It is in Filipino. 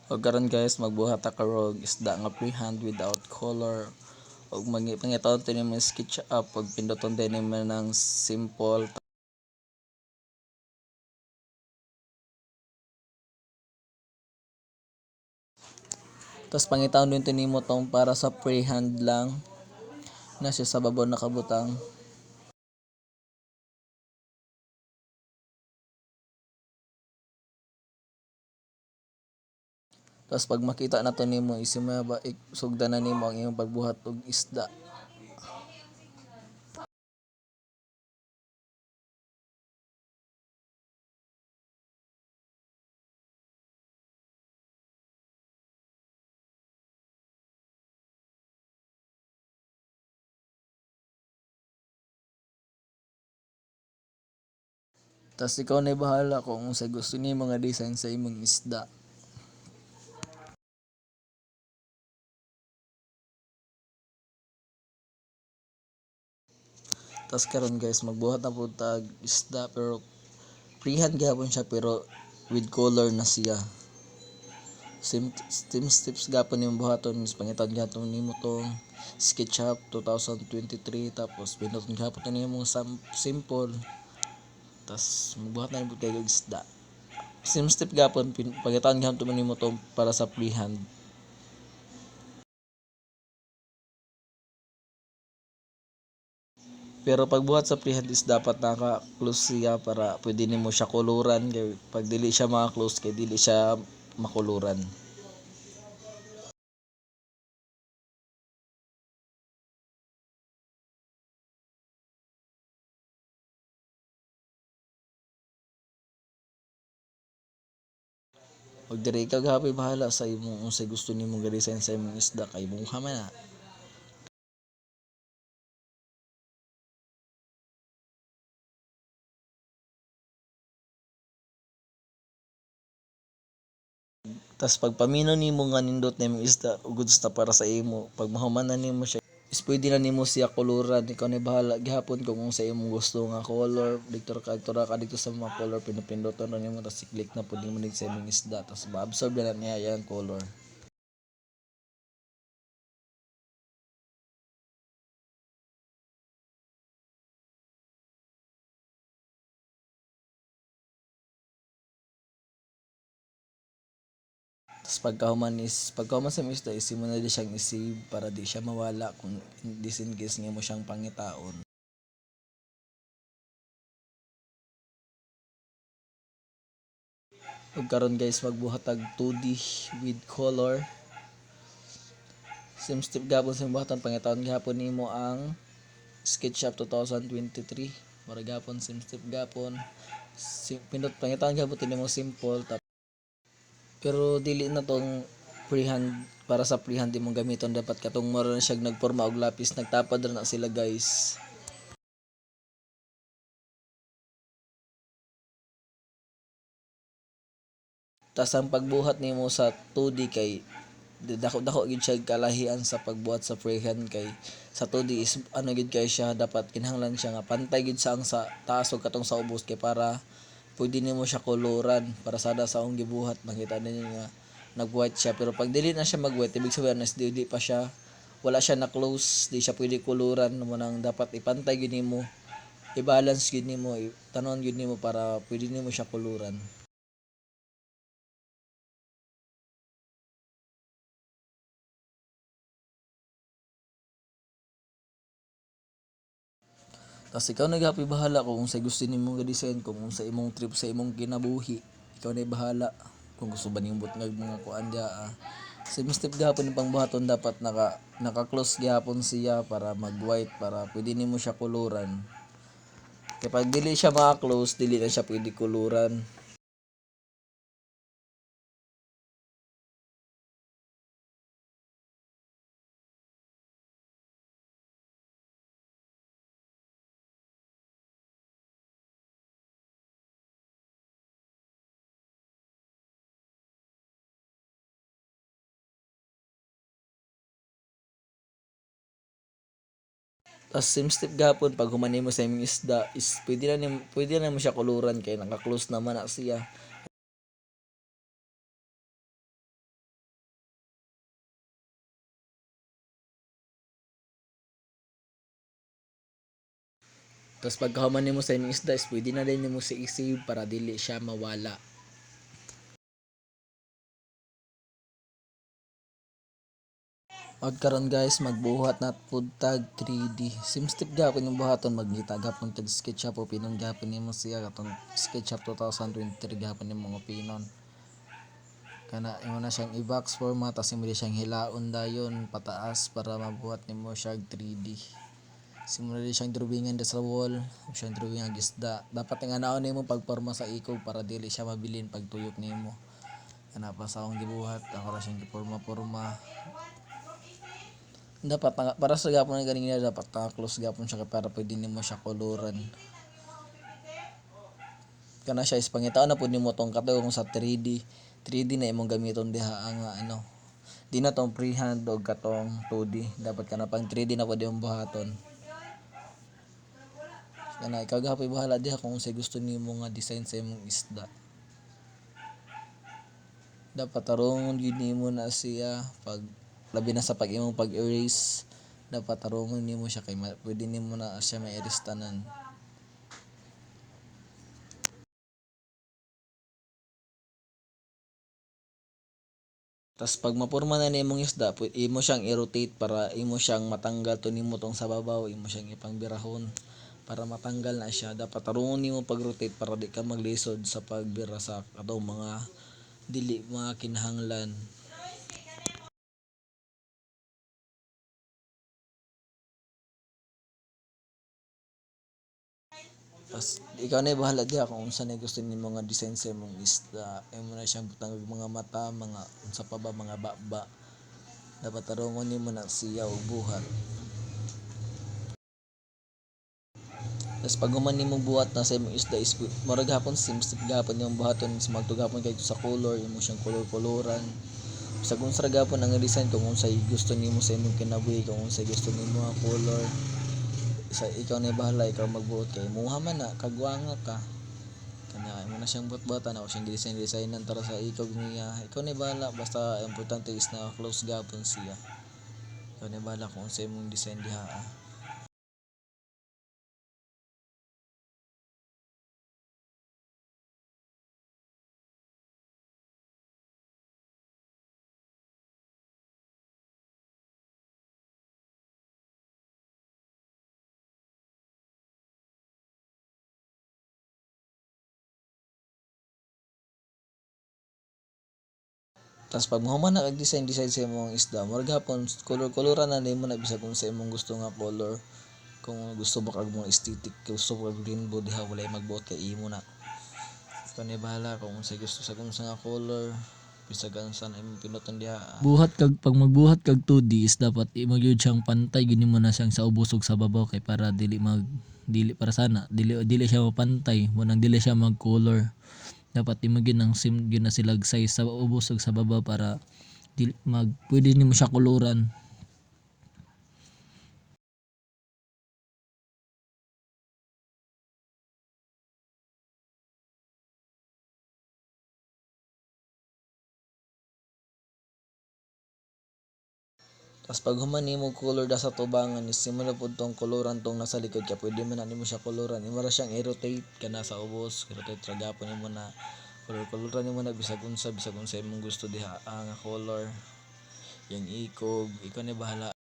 O karon guys, magbuhat ta karog isda nga freehand without color. Og pangitaon tini mo sketch up pag pinduton din mo ng simple. Tapos pangitaon din tini mo tong para sa freehand lang na siya sa babaw nakabutang. Tapos pag makita na to nimo isimaba sugdan na nimo ang imong pagbuhat og isda. Tapos ikaw na bahala kung sa gusto nimo nga design sa imong isda. Tapos karon guys, magbuhat na pud tag isda pero freehand gihapon siya pero with color na siya. Steps gapon nimo buhaton mas pangitan gapon nimo tong SketchUp 2023 tapos pinuton gapon nimo simple. Tapos magbuhat na nimo kay isda. Same step gapon pangitan gapon nimo tong para sa freehand. Pero pagbuhat sa freehand is dapat naka-close siya para pwede nimo siya kuluran kay pag dili siya maka-close kay dili siya makuluran. Ug diri ka gabi bahala sa imong unsay gusto nimong ga-design sa imong isda kay imong man na. Tas pag paminaw nimo nga nindot na imong isda ug gusto para sa imo pag mahuman na nimo siya is pwede na nimo siya kuluran ikaw na bahala gihapon kung unsa imong gusto nga color dito ka dito sa mga color pinduton na nimo tas i-click na pud nimo sa imong isda tas ma-absorb na niya yang color. Tapos pagkahuman sa isda is mo na di siyang i-save para di siya mawala kung this in case nga mo siyang pangitaon. Ug karon guys magbuhat tag 2D with color. Same step gapon sa buhatan pangitaon gihapon nimo ang SketchUp 2023. Mura gapon same step gapon. Pindot pangitaon gihapon nimo simple pero dili na tong freehand para sa freehand imong gamiton dapat katong mura na siya nagporma og lapis nagtapad ra na sila guys. Tas ang pagbuhat nimo sa 2D kay dako gid siya kalahian sa pagbuhat sa freehand kay sa 2D is ano gid kay siya dapat kinahanglan siya nga pantay gid sa ang sa taas ug katong sa ubos kay para pwede nimo siya kuluran para sada sa akong gibuhat makita ninyo nga nag-white siya pero pag dili na siya mag-white ibig sabihin na di pa siya wala siya na close di siya pwede kuluran mo nang dapat ipantay gid nimo i-balance gid nimo tanon gid nimo para pwede nimo siya kuluran. Tas ikaw nagapi bahala kung sa gusto nimong ga-design kung sa imong trip sa imong kinabuhi. Ikaw na bahala kung gusto ba nimong butngag mga kuan dia. Same step gihapon yung pangbuhaton dapat naka-close gihapon siya para mag-white para pwede nimo siya kuluran. Kaya pag dili siya maka-close, dili na siya pwede kuluran. Tas same step gapon pag human nimo sa imong isda is pwede na mo siya kuluran kay naka-close naman na siya. Tapos pagkahuman nimo sa imong isda is pwede na din nimo si i-save para dili siya mawala. At karon guys, magbuhat na pud tag 3D. Sim step gapon yung buhaton magngita gapon tag SketchUp o pinon gapon nimo siya katong SketchUp 2023 gapon nimo mga pinon. Kana imo na siyang i-box format tas imo siyang hilaon dayon pataas para mabuhat nimo siya 3D. Simula din siyang drawingan sa wall, siyang drawingan isda. Dapat nga naon nimo pagporma sa ikog para dili siya mabilin pag tuyok nimo. Kana pa sa akong gibuhat, ako ra siyang giporma-porma. Dapat para sa gapon nga ganina dapat close gapon siya para pwede nimo siya koloran. Kana siya is pangitaon na pud nimo tong katong sa 3D. 3D na imong gamiton diha ang ano. Di na tong freehand o katong 2D. Dapat kana pang 3D na pud imong buhaton. Kana ikaw gapoy bahala diha kung unsay gusto nimo nga design sa imong isda. Dapat tarungon gyud nimo na siya pag labi na sa pag imong pag-erase. Dapat tarungon nimo siya kay pwede nimo na siya ma-erase tanan. Tas pag mapurma na nimong isda, imo siyang i-rotate para imo siyang matanggal to nimo tong sa babaw, imo siyang ipangbirahon para matanggal na siya. Dapat tarungon nimo pag-rotate para di ka maglisod sa pagbira sa atong mga dili mga kinahanglan. Tas ikaw na bahala diha kung unsa na gusto nimo nga design sa imong isda. Imo na siyang butang mga mata, mga unsa pa ba mga baba. Dapat tarungon nimo na siya og buhat. Tas pag human nimo buhat na sa imong isda is murag hapon same step gapon yung buhaton is magtugapon kay sa color, imo siyang color-coloran. Sa kung sa gapon ang design kung unsay gusto nimo sa imong kinabuhi, kung unsay gusto nimo nga color. Sa ikaw na bahala, ikaw magbuot kay muha man na kagwanga ka. Kana imo na siyang buhat-buhatan ako siyang designan tara sa ikog niya. Ikaw na bahala basta importante is na close gapon siya. Ikaw na bahala kung unsay imong design diha. Tas pag mahuman na kag design sa imong isda, murag hapon color-coloran na nimo na bisag kung sa imong gusto nga color. Kung gusto mo kag mo aesthetic, gusto mo kag rainbow diha walay magbuot kay imo na. Ikaw na bahala kung unsay gusto sa kung sa nga color. Bisag ang sa imong pinuton diha. Buhat kag pag magbuhat kag 2D is dapat imo gyud siyang pantay gini mo na siyang sa ubosog sa babaw kay para dili para sana dili siya mapantay mo nang dili siya mag color. Dapat imo gyud nang sim gyud na silag size sa ubosog sa babaw para pwede nimo siya koloran. Tas pag human nimo color da sa tubangan is simula pud tong koloran tong nasa likod kay pwede man na nimo siya koloran. Imo ra siyang i-rotate kana sa ubos, i-rotate ra gapon nimo na color nimo na bisag unsa imong gusto diha ang color. Yang ikog, ikaw na bahala.